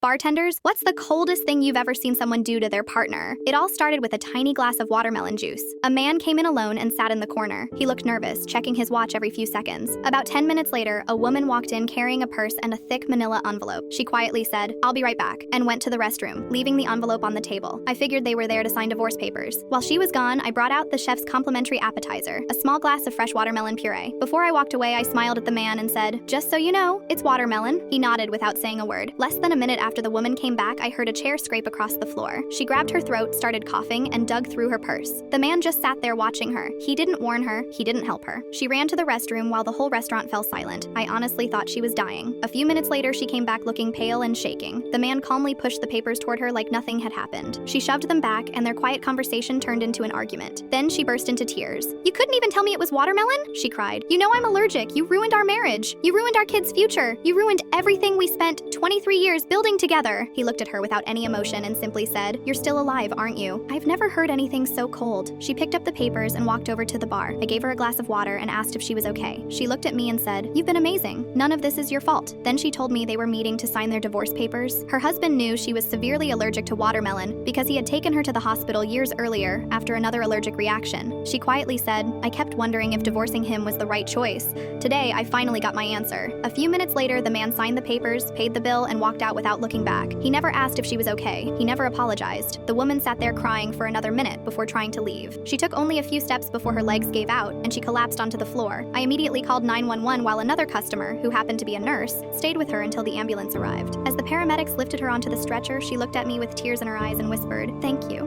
Bartenders, what's the coldest thing you've ever seen someone do to their partner? It all started with a tiny glass of watermelon juice. A man came in alone and sat in the corner. He looked nervous, checking his watch every few seconds. About 10 minutes later, a woman walked in carrying a purse and a thick manila envelope. She quietly said, "I'll be right back," and went to the restroom, leaving the envelope on the table. I figured they were there to sign divorce papers. While she was gone, I brought out the chef's complimentary appetizer, a small glass of fresh watermelon puree. Before I walked away, I smiled at the man and said, "Just so you know, it's watermelon." He nodded without saying a word. Less than a minute after the woman came back, I heard a chair scrape across the floor. She grabbed her throat, started coughing, and dug through her purse. The man just sat there watching her. He didn't warn her, he didn't help her. She ran to the restroom while the whole restaurant fell silent. I honestly thought she was dying. A few minutes later, she came back looking pale and shaking. The man calmly pushed the papers toward her like nothing had happened. She shoved them back, and their quiet conversation turned into an argument. Then she burst into tears. "You couldn't even tell me it was watermelon?" she cried. "You know I'm allergic. You ruined our marriage. You ruined our kids' future. You ruined everything we spent 23 years building together." He looked at her without any emotion and simply said, "You're still alive, aren't you?" I've never heard anything so cold. She picked up the papers and walked over to the bar. I gave her a glass of water and asked if she was okay. She looked at me and said, "You've been amazing. None of this is your fault." Then she told me they were meeting to sign their divorce papers. Her husband knew she was severely allergic to watermelon because he had taken her to the hospital years earlier after another allergic reaction. She quietly said, "I kept wondering if divorcing him was the right choice. Today, I finally got my answer." A few minutes later, the man signed the papers, paid the bill, and walked out without looking back. He never asked if she was okay. He never apologized. The woman sat there crying for another minute before trying to leave. She took only a few steps before her legs gave out, and she collapsed onto the floor. I immediately called 911 while another customer, who happened to be a nurse, stayed with her until the ambulance arrived. As the paramedics lifted her onto the stretcher, she looked at me with tears in her eyes and whispered, "Thank you."